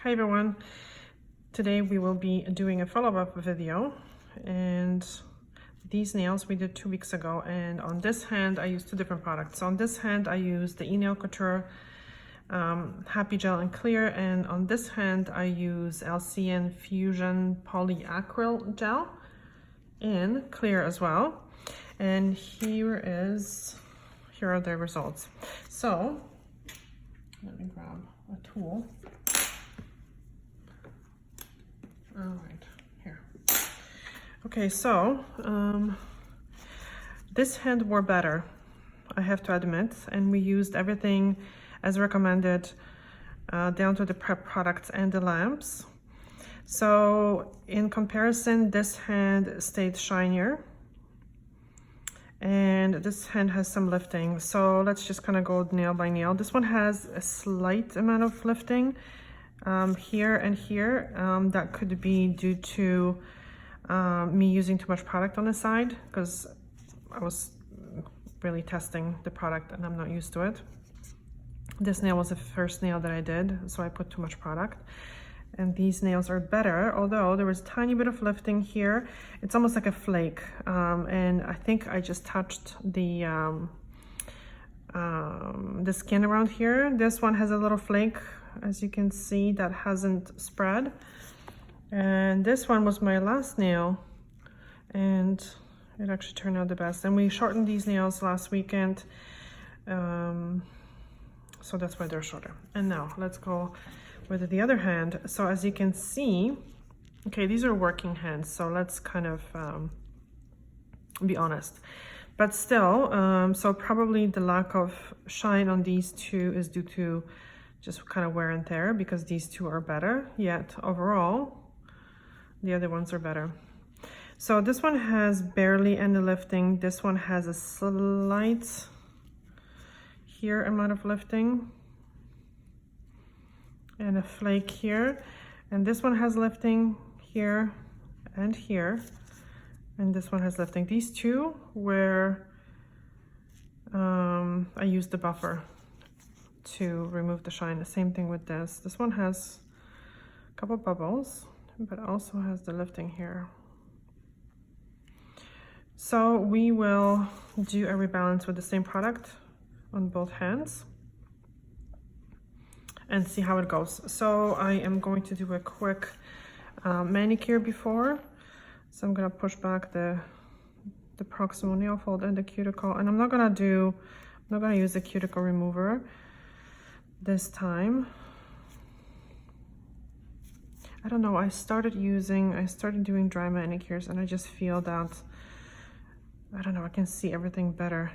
Hi everyone, today we will be doing a follow-up video, and these nails we did 2 weeks ago, and on this hand I used 2 different products. So on this hand I used the ENailCouture Happy Gel and Clear, and on this hand I use LCN Fusion Polyacryl Gel in Clear as well. And here are the results. So let me grab a tool. All right, here. Okay, so this hand wore better, I have to admit, and we used everything as recommended, down to the prep products and the lamps. So in comparison, this hand stayed shinier, and this hand has some lifting. So let's just kind of go nail by nail. This one has a slight amount of lifting. Here and here, that could be due to me using too much product on the side, because I was really testing the product and I'm not used to it. This nail was the first nail that I did, so I put too much product. And these nails are better, although there was a tiny bit of lifting here. It's almost like a flake, and I think I just touched the skin around here. This one has a little flake, as you can see, that hasn't spread. And this one was my last nail, and it actually turned out the best. And we shortened these nails last weekend, so that's why they're shorter. And now let's go with the other hand. So as you can see, okay, these are working hands, so let's kind of be honest. But still, so probably the lack of shine on these two is due to just kind of wear and tear, because these two are better, yet overall the other ones are better. So this one has barely any lifting. This one has a slight here amount of lifting and a flake here, and this one has lifting here and here, and this one has lifting. These two where I used the buffer to remove the shine. The same thing with this. This one has a couple bubbles, but also has the lifting here. So we will do a rebalance with the same product on both hands and see how it goes. So I am going to do a quick manicure before. So I'm gonna push back the proximal nail fold and the cuticle, and I'm not gonna use the cuticle remover this time. I don't know, I started doing dry manicures, and I just feel that, I don't know, I can see everything better,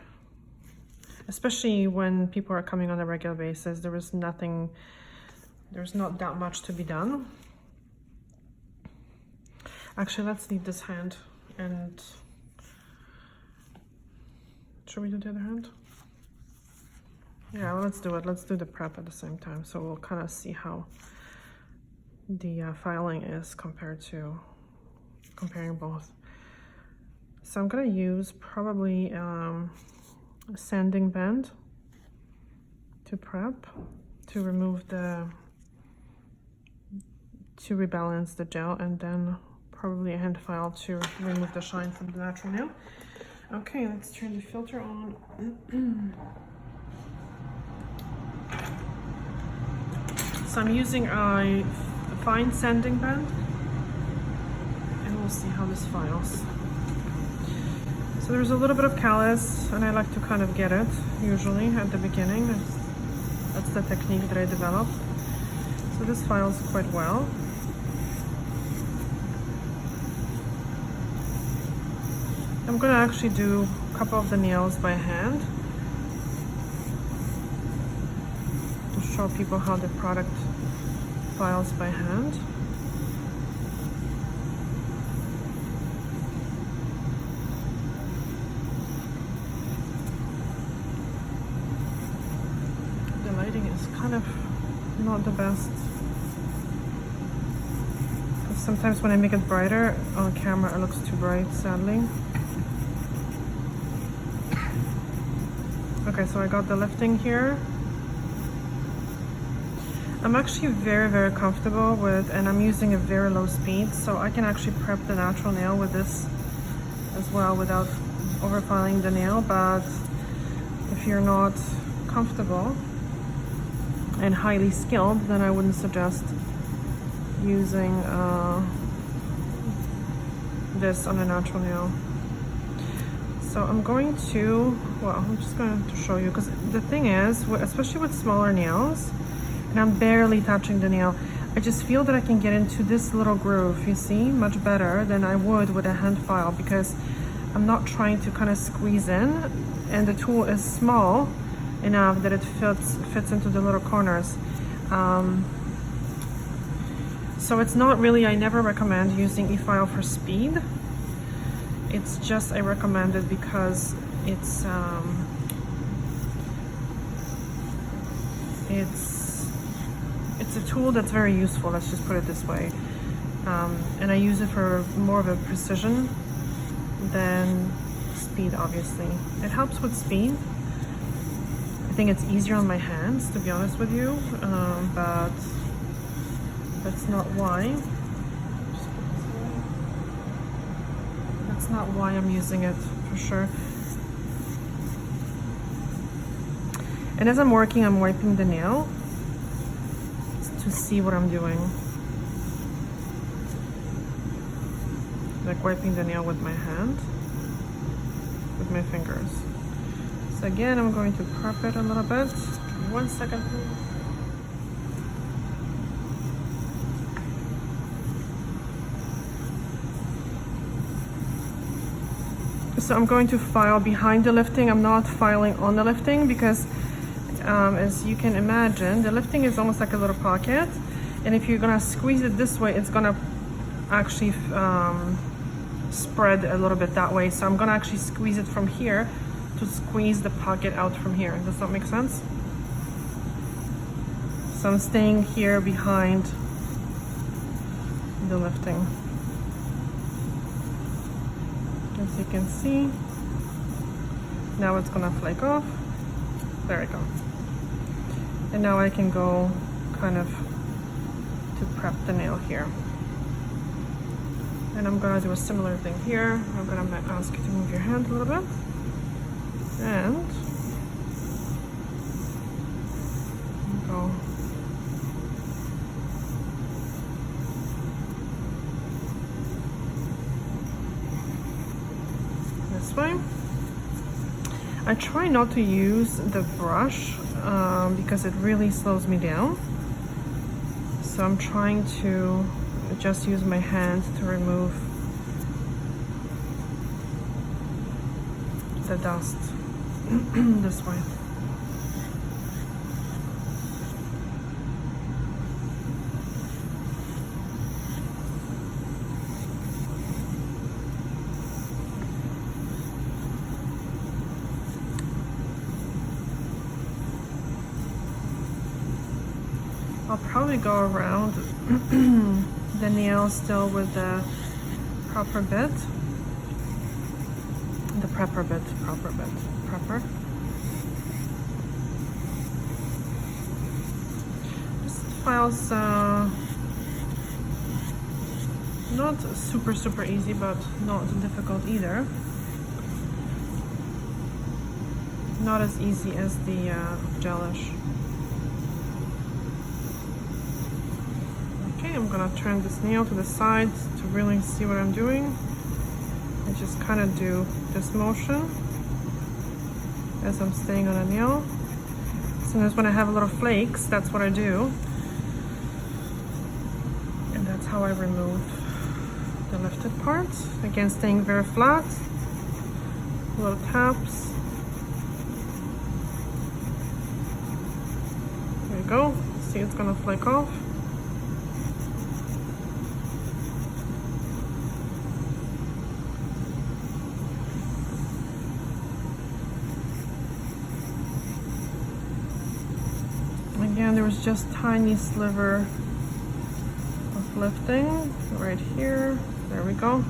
especially when people are coming on a regular basis. There's not that much to be done. Actually, let's leave this hand, and should we do the other hand? Yeah, well, let's do it. Let's do the prep at the same time, so we'll kind of see how the filing is comparing both. So I'm gonna use probably a sanding band to prep, to rebalance the gel, and then probably a hand file to remove the shine from the natural nail. Okay, let's turn the filter on. So I'm using a fine sanding band, and we'll see how this files. So there's a little bit of callus, and I like to kind of get it usually at the beginning. That's the technique that I developed. So this files quite well. I'm gonna actually do a couple of the nails by hand to show people how the product files by hand. The lighting is kind of not the best, because sometimes when I make it brighter on camera it looks too bright, sadly. Okay, so I got the lifting here. I'm actually very comfortable with, and I'm using a very low speed, so I can actually prep the natural nail with this as well without overfiling the nail. But if you're not comfortable and highly skilled, then I wouldn't suggest using this on a natural nail. So I'm going to, well, I'm just going to show you, because the thing is, especially with smaller nails, and I'm barely touching the nail, I just feel that I can get into this little groove, you see, much better than I would with a hand file, because I'm not trying to kind of squeeze in, and the tool is small enough that it fits into the little corners. So it's not really, I never recommend using EFILE for speed. It's just, I recommend it because it's a tool that's very useful, let's just put it this way. And I use it for more of a precision than speed, obviously. It helps with speed. I think it's easier on my hands, to be honest with you, but that's not why. That's not why I'm using it, for sure. And as I'm working, I'm wiping the nail to see what I'm doing. Like wiping the nail with my hand, with my fingers. So again, I'm going to prep it a little bit. 1 second, please. So I'm going to file behind the lifting. I'm not filing on the lifting because as you can imagine, the lifting is almost like a little pocket, and if you're gonna squeeze it this way, it's gonna actually spread a little bit that way. So I'm gonna actually squeeze it from here to squeeze the pocket out from here. Does that make sense? So I'm staying here behind the lifting. As you can see, now it's gonna flake off. There we go. And now I can go kind of to prep the nail here. And I'm gonna do a similar thing here. I'm gonna ask you to move your hand a little bit. And go. This way. I try not to use the brush because it really slows me down. So I'm trying to just use my hand to remove the dust this way. I'll probably go around the nail still with the proper bit. The prepper bit, proper bit, prepper. This file's not super easy, but not difficult either. Not as easy as the gelish. I'm gonna turn this nail to the side to really see what I'm doing. I just kind of do this motion as I'm staying on a nail. Sometimes when I have little flakes, that's what I do. And that's how I remove the lifted parts. Again, staying very flat. Little taps. There you go. See, it's gonna flake off. Again, there was just tiny sliver of lifting right here. There we go.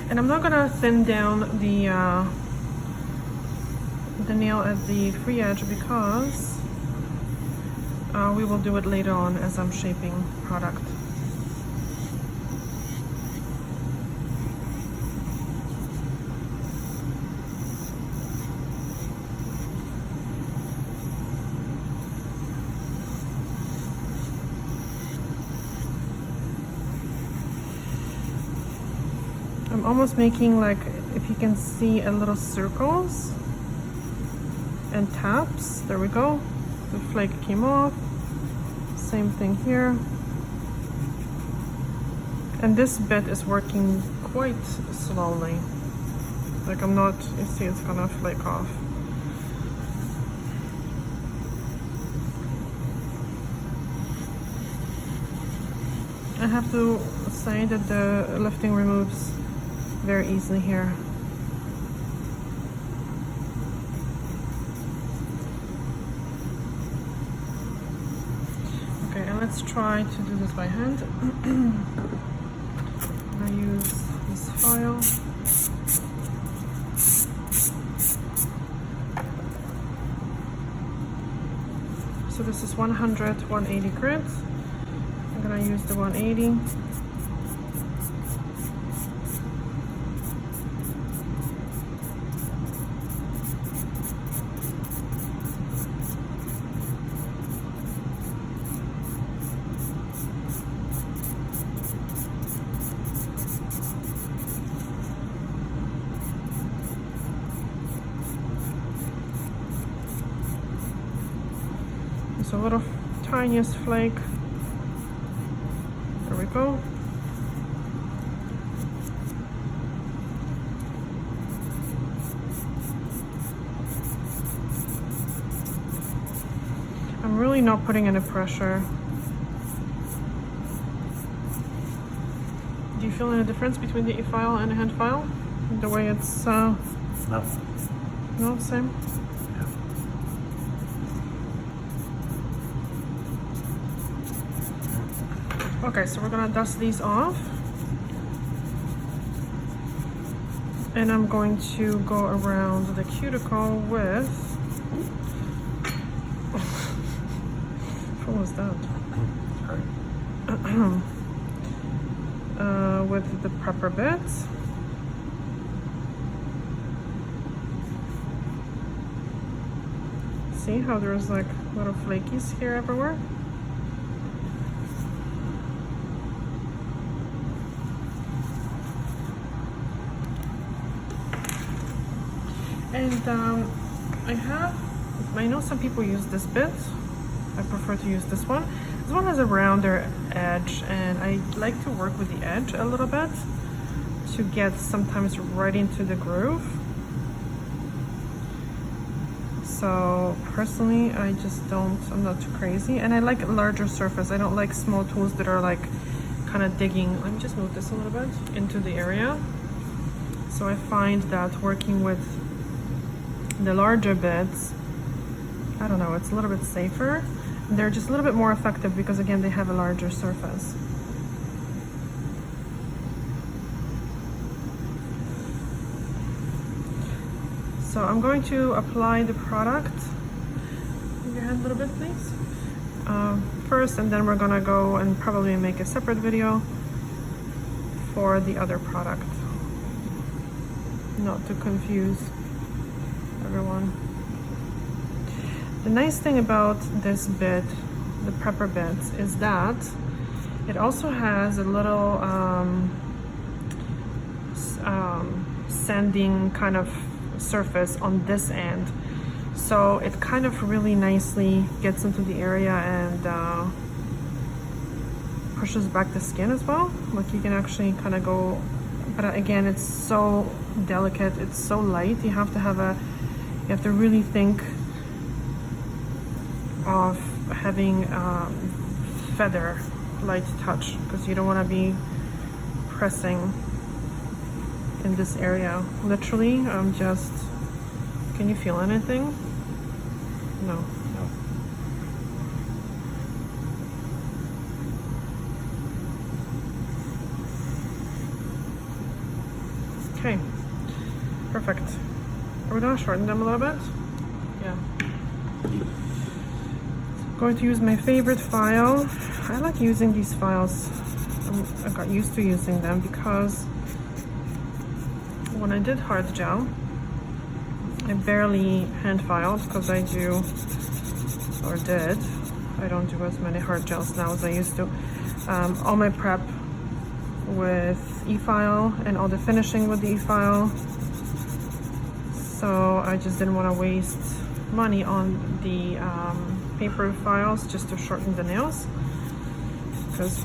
And I'm not gonna thin down the nail at the free edge because We will do it later on as I'm shaping product. I'm almost making, like, if you can see, a little circles and taps. There we go. The flake came off. Same thing here. And this bit is working quite slowly. Like, I'm not, you see it's gonna flake off. I have to say that the lifting removes very easily here. Okay, and let's try to do this by hand. I use this file. So this is 100, 180 grids. I'm gonna use the 180. A little tiniest flake. There we go. I'm really not putting any pressure. Do you feel any difference between the EFILE and the hand file? The way it's No. No, same? Okay, so we're gonna dust these off. And I'm going to go around the cuticle with... What was that? With the prepper bits. See how there's like little flakies here everywhere? And I know some people use this bit. I prefer to use this one. This one has a rounder edge, and I like to work with the edge a little bit to get sometimes right into the groove. So personally, I'm not too crazy. And I like a larger surface. I don't like small tools that are like kind of digging. Let me just move this a little bit into the area. So I find that working with the larger bits, I don't know, it's a little bit safer. They're just a little bit more effective because, again, they have a larger surface. So I'm going to apply the product. Move your hand a little bit, please. First, and then we're gonna go and probably make a separate video for the other product. Not to confuse everyone. The nice thing about this bit, the prepper bits, is that it also has a little sanding kind of surface on this end, so it kind of really nicely gets into the area and pushes back the skin as well. Like, you can actually kind of go, but again, it's so delicate, it's so light. You have to really think of having feather light touch, because you don't want to be pressing in this area. Literally, I'm just, can you feel anything? No. No. Okay, perfect. Are we gonna shorten them a little bit? Yeah. Going to use my favorite file. I like using these files. I got used to using them because when I did hard gel, I barely hand filed because I do, or did, I don't do as many hard gels now as I used to. All my prep with EFILE and all the finishing with the EFILE. So I just didn't want to waste money on the paper files just to shorten the nails. Because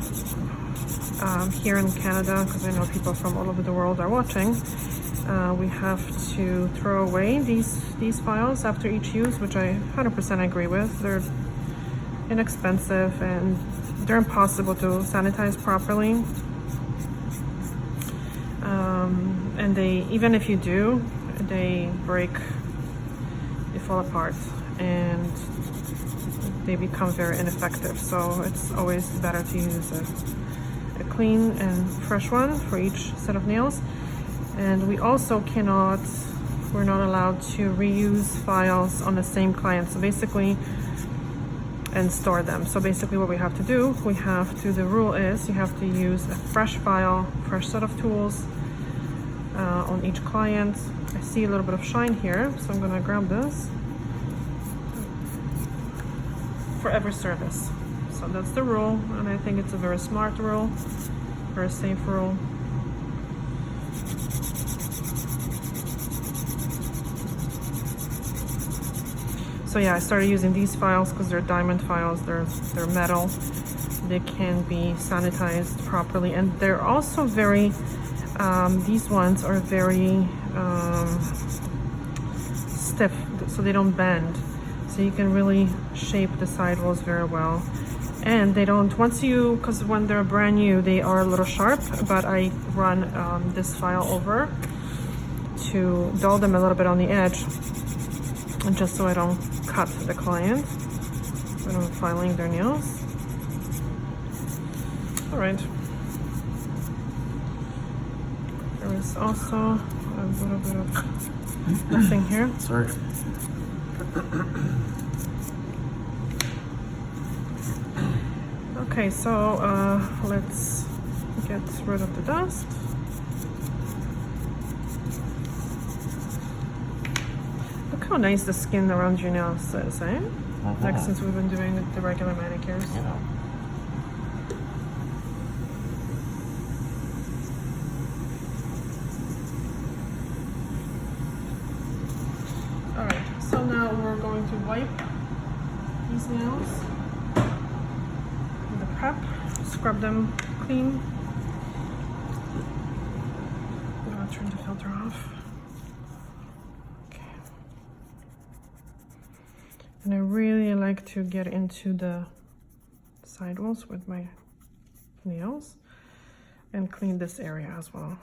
here in Canada, because I know people from all over the world are watching, we have to throw away these files after each use, which I 100% agree with. They're inexpensive and they're impossible to sanitize properly. And they, even if you do, they break, they fall apart, and they become very ineffective. So it's always better to use a clean and fresh one for each set of nails. And we also we're not allowed to reuse files on the same client. So basically, and store them. So basically what we have to do, the rule is you have to use a fresh file, fresh set of tools on each client. I see a little bit of shine here, so I'm gonna grab this for every service. So that's the rule, and I think it's a very smart rule, very safe rule. So yeah, I started using these files because they're diamond files, they're metal. They can be sanitized properly, and they're also very, these ones are very stiff, so they don't bend. So you can really shape the sidewalls very well. And they don't, because when they're brand new, they are a little sharp, but I run this file over to dull them a little bit on the edge, just so I don't cut the client when I'm filing their nails. All right. There is also a little bit of nothing here. Sorry. Okay, so let's get rid of the dust. Look how nice the skin around your nails is, eh? Like since we've been doing the regular manicures. Yeah. Alright, so now we're going to wipe these nails with the prep, scrub them clean. I'm gonna turn the filter off. And I really like to get into the sidewalls with my nails and clean this area as well.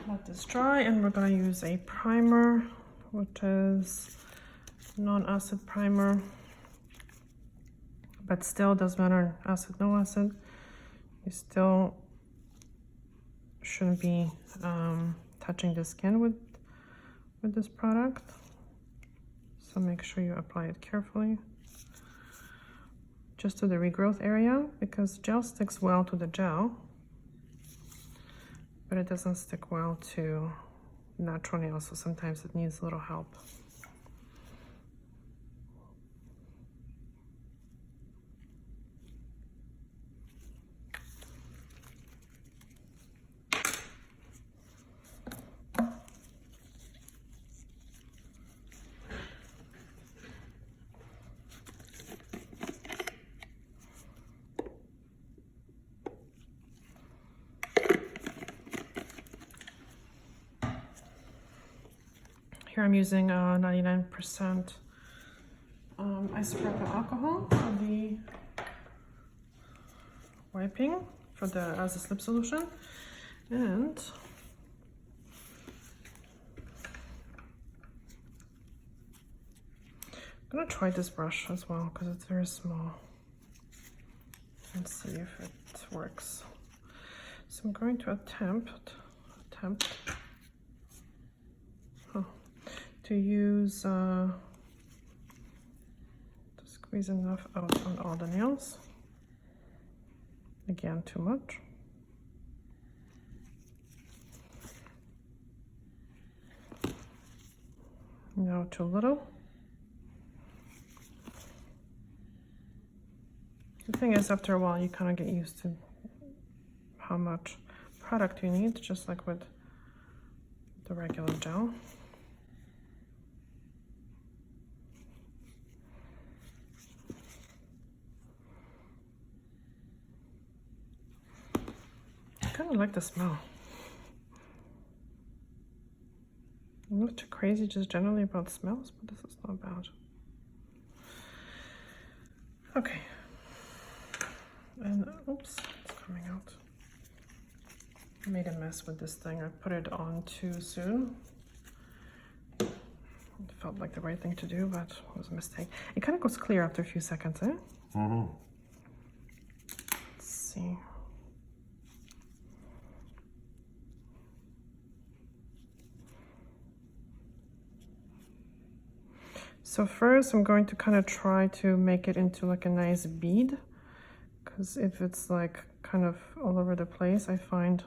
Let this dry, and we're going to use a primer, which is non-acid primer, but still doesn't matter, acid, no acid. You still shouldn't be touching the skin with this product, so make sure you apply it carefully just to the regrowth area, because gel sticks well to the gel, but it doesn't stick well to natural nails, so sometimes it needs a little help. Here I'm using 99% isopropyl alcohol for the wiping, as a slip solution, and I'm gonna try this brush as well because it's very small and see if it works. So I'm going to attempt to use to squeeze enough out on all the nails. Again, too much. Now too little. The thing is, after a while, you kind of get used to how much product you need, just like with the regular gel. I kind of like the smell. I'm not too crazy just generally about smells, but this is not bad. Okay. And oops, it's coming out. I made a mess with this thing. I put it on too soon. It felt like the right thing to do, but it was a mistake. It kind of goes clear after a few seconds, eh? Mm-hmm. Let's see. So first I'm going to kind of try to make it into like a nice bead, because if it's like kind of all over the place, I find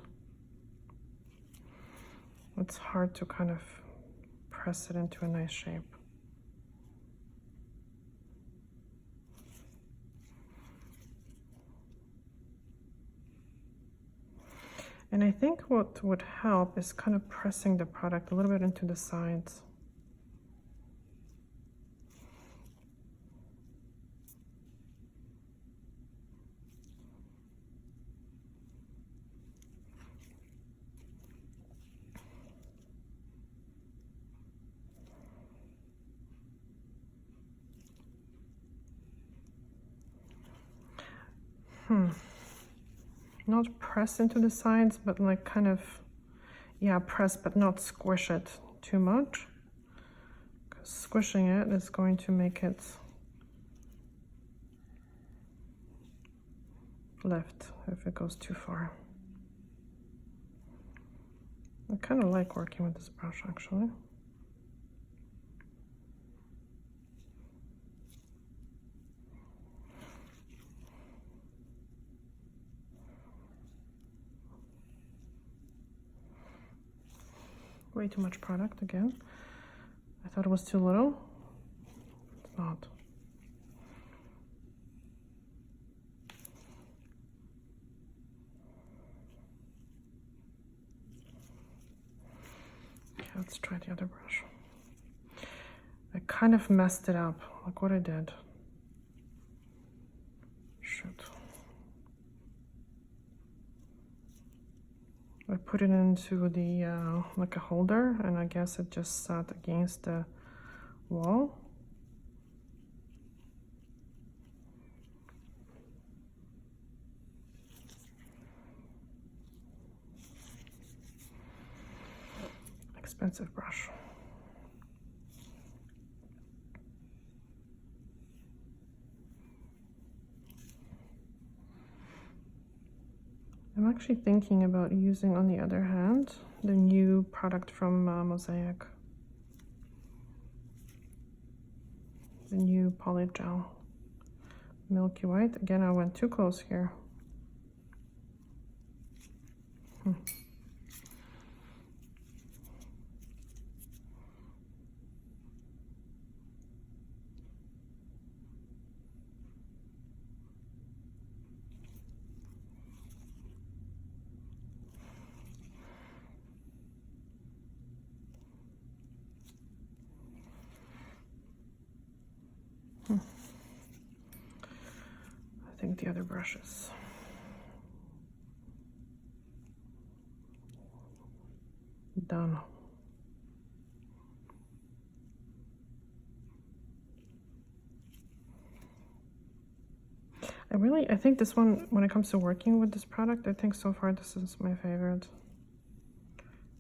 it's hard to kind of press it into a nice shape. And I think what would help is kind of pressing the product a little bit into the sides. Not press into the sides, but like kind of, yeah, press, but not squish it too much. Because squishing it is going to make it lift if it goes too far. I kind of like working with this brush, actually. Way too much product again. I thought it was too little. It's not. Okay, let's try the other brush. I kind of messed it up. Look what I did. Shoot. I put it into the like a holder, and I guess it just sat against the wall. Expensive brush. I'm actually thinking about using, on the other hand, the new product from Mosaic. The new POLYGEL Milky White. Again, I went too close here. I think the other brushes. Done. I think this one, when it comes to working with this product, I think so far this is my favorite.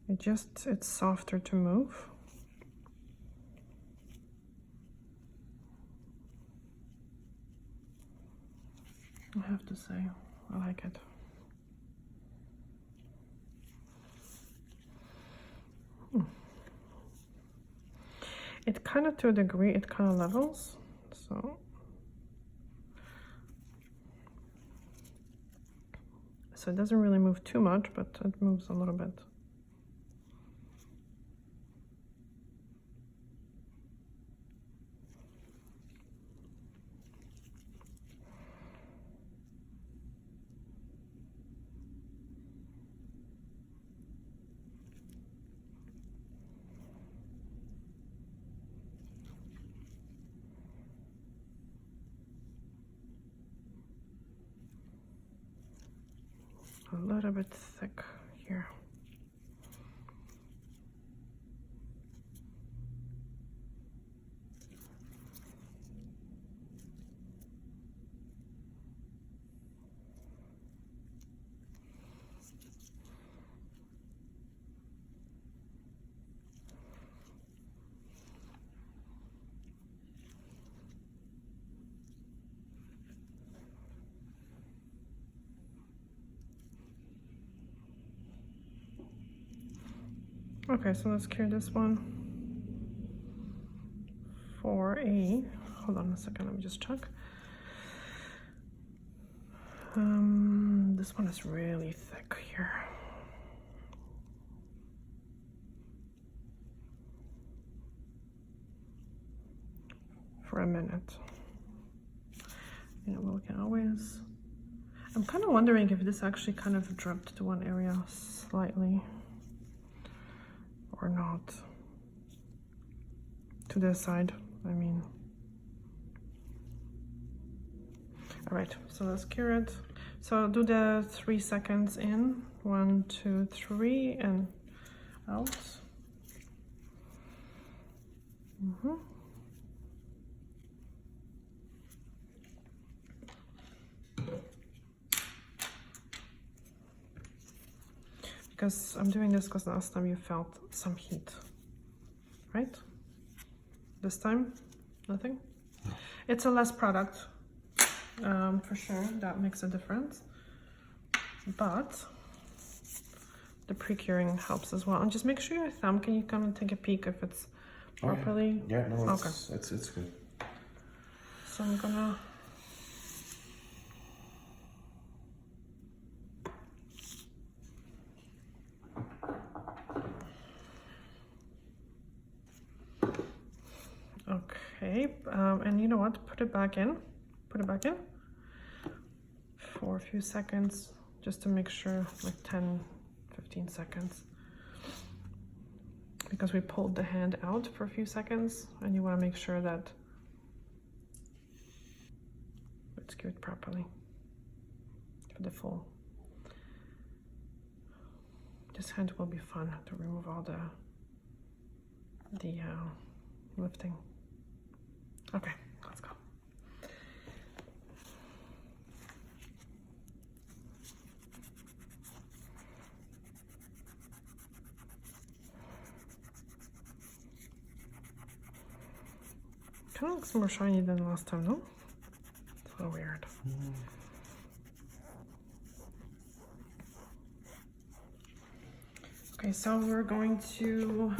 It's softer to move. I have to say, I like it. It kind of, to a degree, it kind of levels, so it doesn't really move too much, but it moves a little bit. A little bit thick here. Okay, so let's cure this one for a, hold on a second, let me just check. This one is really thick here. For a minute. You know, we can always, I'm kind of wondering if this actually kind of dripped to one area slightly. Or not. To this side, I mean. All right, so let's cure it. So do the 3 seconds in, 1, 2, 3, and out. Because I'm doing this because last time you felt some heat, right? This time, nothing? No. It's a less product, for sure, that makes a difference. But the pre-curing helps as well. And just make sure your thumb, can you come and take a peek if it's properly? Yeah, no, it's, okay. It's good. So I'm gonna... Okay, and you know what? Put it back in. Put it back in for a few seconds, just to make sure, like 10, 15 seconds. Because we pulled the hand out for a few seconds, and you want to make sure that it's cured properly for the full. This hand will be fun to remove all the lifting. Okay, let's go. Kind of looks more shiny than last time, no? It's a little weird. Okay, so we're going to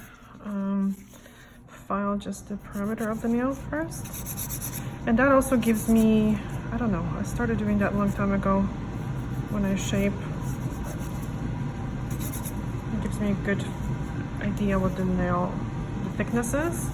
file just the perimeter of the nail first, and that also gives me, I don't know, I started doing that a long time ago when I shape. It gives me a good idea what the nail, the thickness is.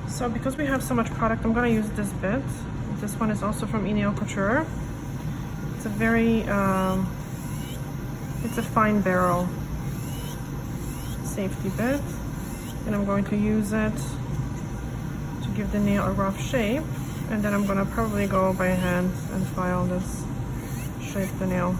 So because we have so much product, I'm gonna use this bit This one is also from ENailCouture. It's a very, it's a fine barrel safety bit, and I'm going to use it to give the nail a rough shape, and then I'm going to probably go by hand and file this, shape the nail.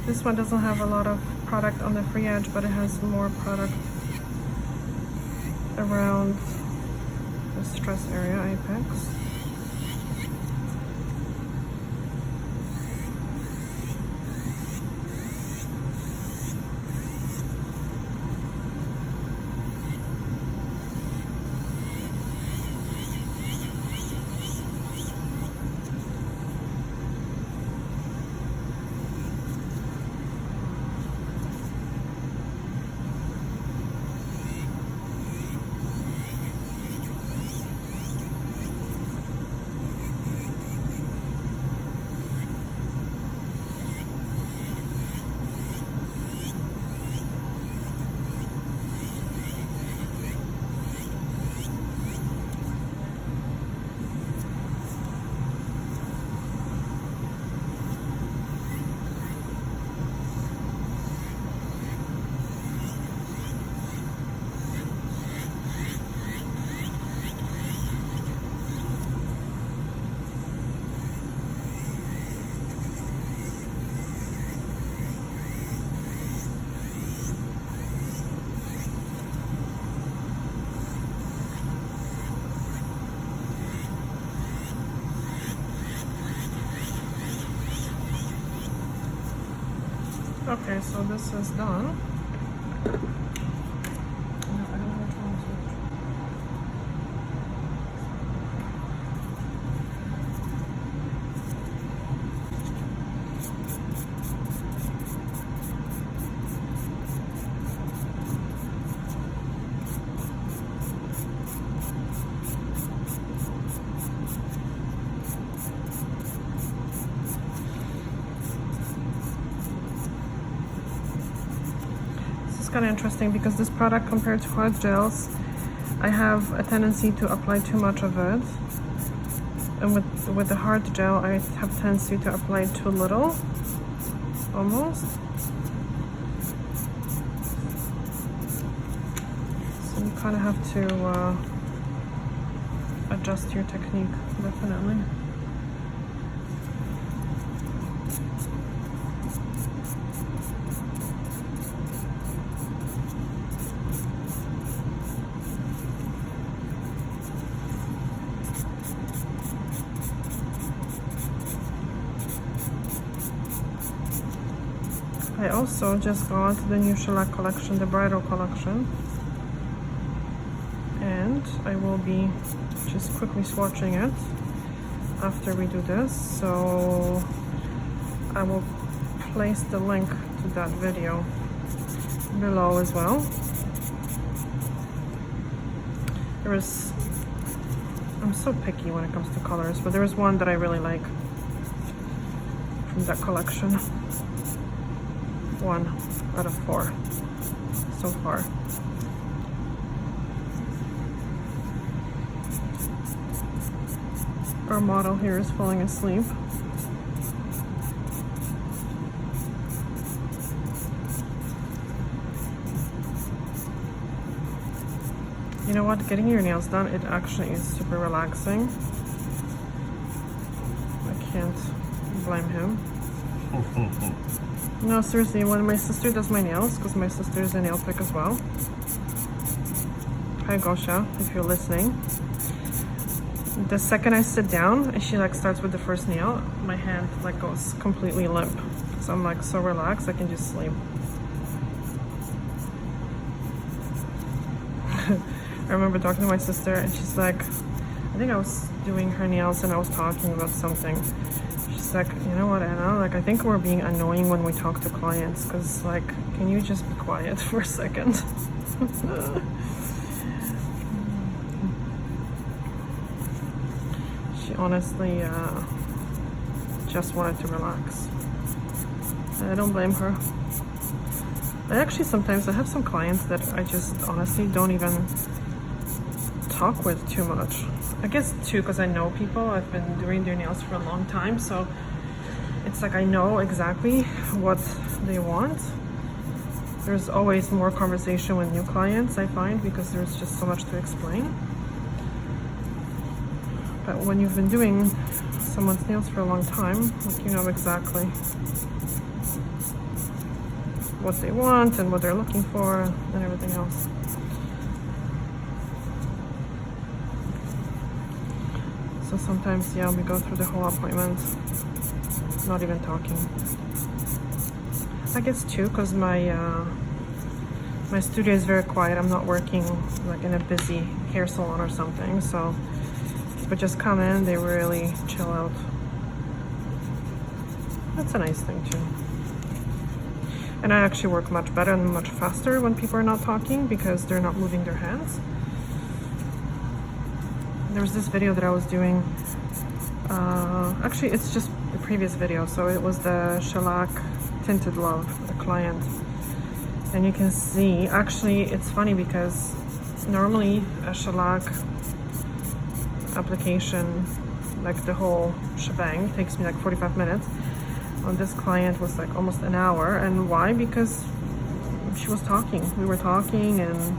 This one doesn't have a lot of product on the free edge, but it has more product around the stress area, apex. Okay, so this is done. Kind of interesting because this product compared to hard gels, I have a tendency to apply too much of it, and with the hard gel I have a tendency to apply too little, almost. So you kind of have to adjust your technique, definitely. I also just got the new shellac collection, the bridal collection, and I will be just quickly swatching it after we do this, so I will place the link to that video below as well. I'm so picky when it comes to colors, but there is one that I really like from that collection. 1 out of 4 so far. Our model here is falling asleep. You know what? Getting your nails done, it actually is super relaxing. I can't blame him. No, seriously, when my sister does my nails, because my sister is a nail tech as well. Hi Gosha, if you're listening. the second I sit down and she like starts with the first nail, my hand like goes completely limp. So I'm like so relaxed, I can just sleep. I remember talking to my sister and she's like, I think I was doing her nails and I was talking about something. She's like, you know what, Anna, like I think we're being annoying when we talk to clients, because like, can you just be quiet for a second? She honestly just wanted to relax. And I don't blame her. I actually sometimes I have some clients that I just honestly don't even talk with too much. I guess too because I know people. I've been doing their nails for a long time, so it's like I know exactly what they want. There's always more conversation with new clients, I find, because there's just so much to explain. But when you've been doing someone's nails for a long time, like you know exactly what they want and what they're looking for and everything else. So sometimes, yeah, we go through the whole appointment not even talking. I guess too, because my studio is very quiet. I'm not working like in a busy hair salon or something, so people just come in, they really chill out. That's a nice thing too. And I actually work much better and much faster when people are not talking because they're not moving their hands. There was this video that I was doing, actually it's just the previous video, so it was the shellac tinted love, a client. And you can see, actually it's funny because normally a shellac application, like the whole shebang, takes me like 45 minutes. On this client was like almost an hour. And why? Because she was talking. We were talking and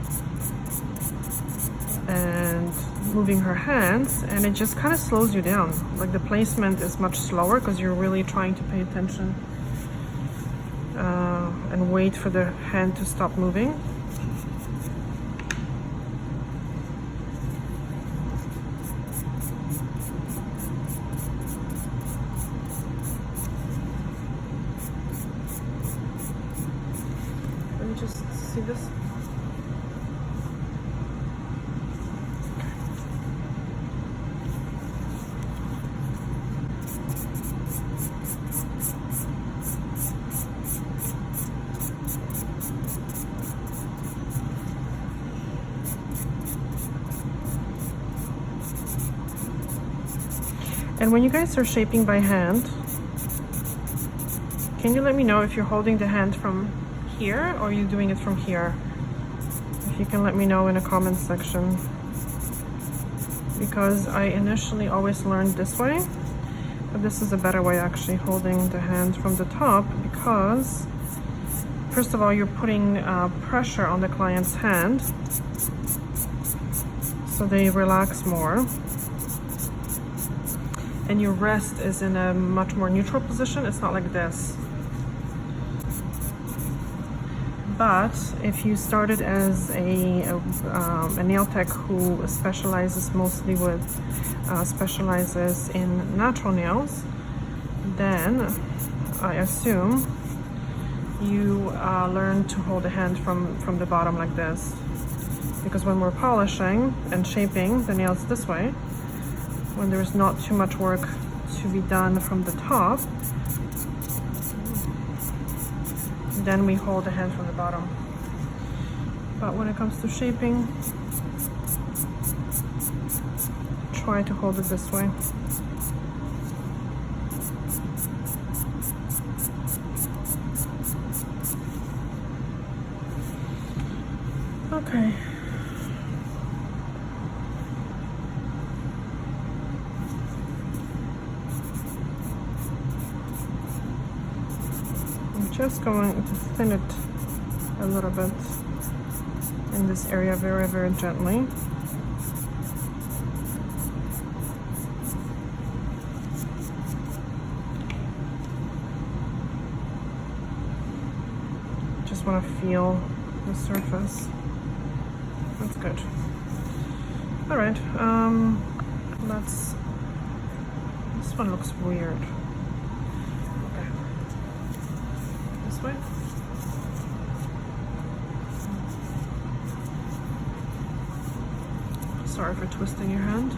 moving her hands, and it just kind of slows you down. Like the placement is much slower because you're really trying to pay attention and wait for the hand to stop moving. Let me just see this. And when you guys are shaping by hand, can you let me know if you're holding the hand from here or are you doing it from here? If you can let me know in a comment section. Because I initially always learned this way, but this is a better way, actually, holding the hand from the top, because first of all, you're putting pressure on the client's hand so they relax more. And your wrist is in a much more neutral position. It's not like this. But if you started as a nail tech who specializes mostly with, specializes in natural nails, then I assume you learn to hold the hand from the bottom like this. Because when we're polishing and shaping the nails this way, when there's not too much work to be done from the top, then we hold the hand from the bottom. But when it comes to shaping, try to hold it this way. Okay. Just going to thin it a little bit in this area very, very gently. Just want to feel the surface. That's good. All right, That's, this one looks weird. Okay. This way. Sorry for twisting your hand.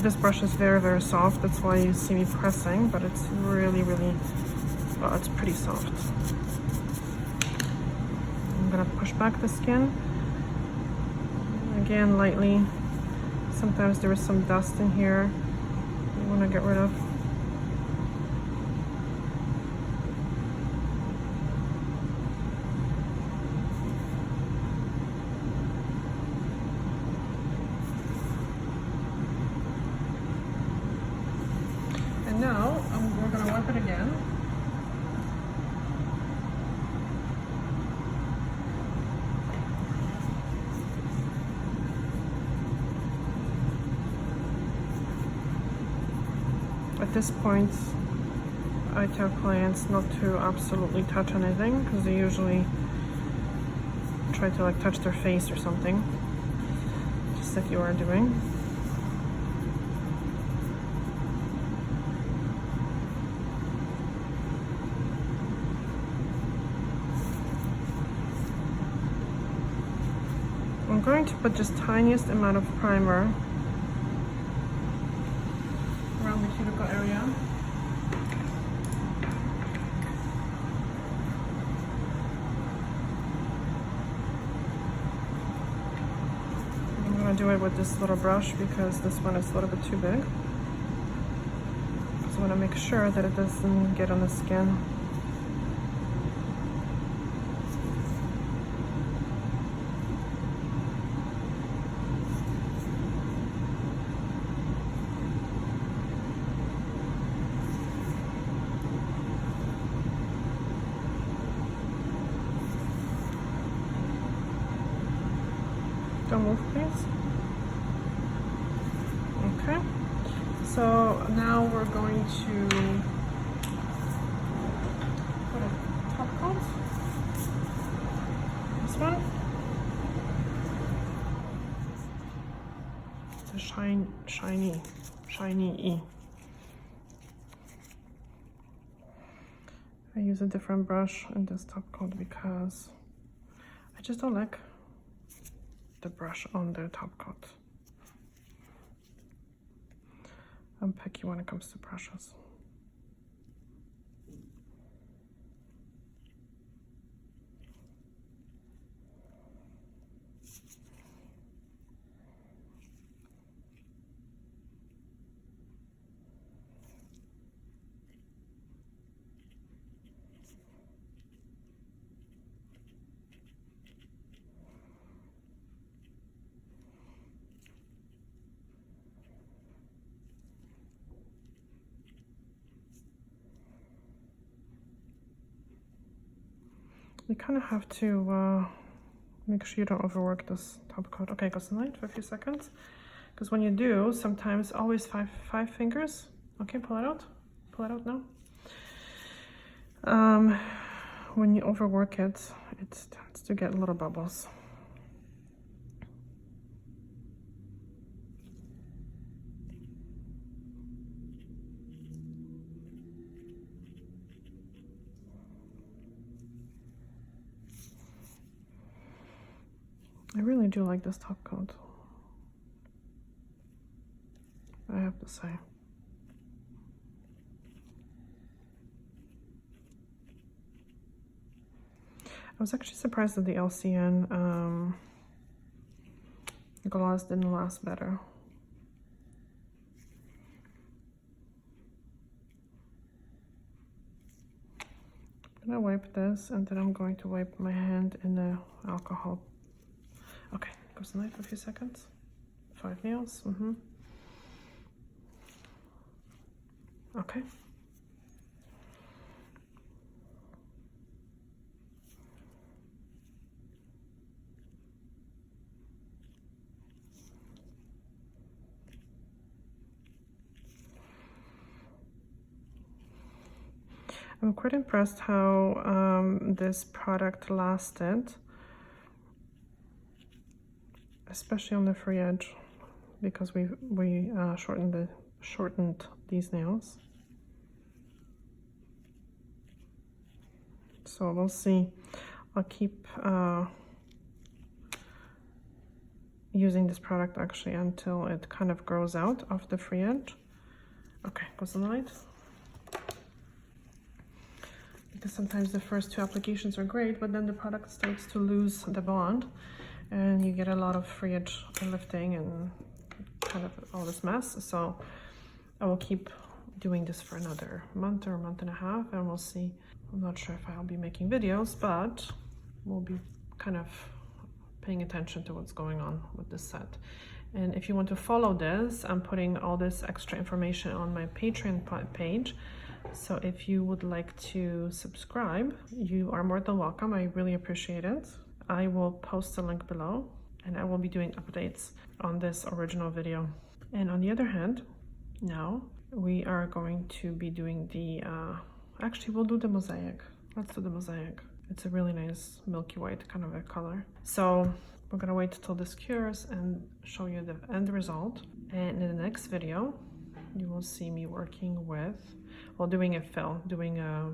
This brush is very, very soft. That's why you see me pressing, but it's really, really, well, it's pretty soft. I'm gonna push back the skin. Again, lightly. Sometimes there is some dust in here you wanna get rid of. Now we're going to wipe it again. At this point, I tell clients not to absolutely touch anything because they usually try to like touch their face or something, just like you are doing. I'm going to put just tiniest amount of primer around the cuticle area. I'm going to do it with this little brush because this one is a little bit too big. So I want to make sure that it doesn't get on the skin. Don't move, please. Okay. So now we're going to put a top coat. This one. The shiny. I use a different brush in this top coat because I just don't like the brush on the top coat. I'm picky when it comes to brushes. You kind of have to make sure you don't overwork this top coat. Okay, go sunlight for a few seconds. Because when you do, sometimes always five fingers. Okay, pull it out. Pull it out now. When you overwork it, it tends to get little bubbles. I really do like this top coat, I have to say. I was actually surprised that the LCN gloss didn't last better. I'm gonna wipe this, and then I'm going to wipe my hand in the alcohol. Okay, goes the knife for a few seconds. 5 nails. Okay. I'm quite impressed how this product lasted, especially on the free edge, because we shortened these nails. So we'll see. I'll keep using this product actually until it kind of grows out of the free edge. Okay, goes the light. Because sometimes the first 2 applications are great, but then the product starts to lose the bond and you get a lot of free edge lifting and kind of all this mess. So I will keep doing this for another month or a month and a half, and we'll see. I'm not sure if I'll be making videos, but we'll be kind of paying attention to what's going on with this set. And if you want to follow this, I'm putting all this extra information on my Patreon page. So if you would like to subscribe, you are more than welcome. I really appreciate it. I will post a link below, and I will be doing updates on this original video. And on the other hand, now we are going to be doing the, actually we'll do the mosaic. Let's do the mosaic. It's a really nice milky white kind of a color. So we're gonna wait till this cures and show you the end result. And in the next video, you will see me working with, well, doing a fill, doing a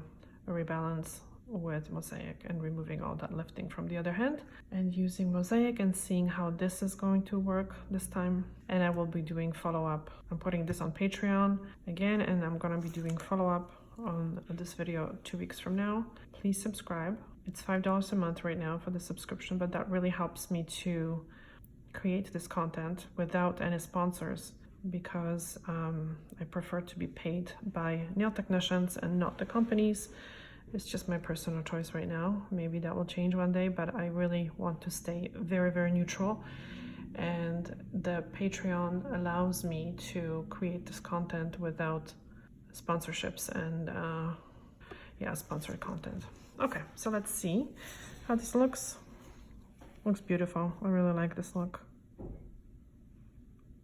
rebalance with mosaic and removing all that lifting from the other hand and using mosaic and seeing how this is going to work this time. And I will be doing follow-up. I'm putting this on Patreon again, and I'm gonna be doing follow-up on this video 2 weeks from now. Please subscribe. It's $5 a month right now for the subscription, but that really helps me to create this content without any sponsors, because I prefer to be paid by nail technicians and not the companies. It's just my personal choice right now. Maybe that will change one day, but I really want to stay very, very neutral. And the Patreon allows me to create this content without sponsorships and yeah, sponsored content. Okay, so let's see how this looks. Looks beautiful. I really like this look.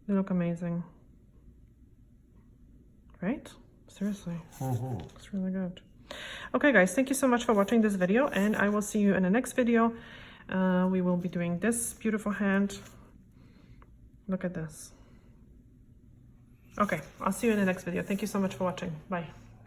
They look amazing. Right? Seriously. Looks really good. Okay guys, thank you so much for watching this video, and I will see you in the next video. We will be doing this beautiful hand. Look at this. Okay, I'll see you in the next video. Thank you so much for watching. Bye.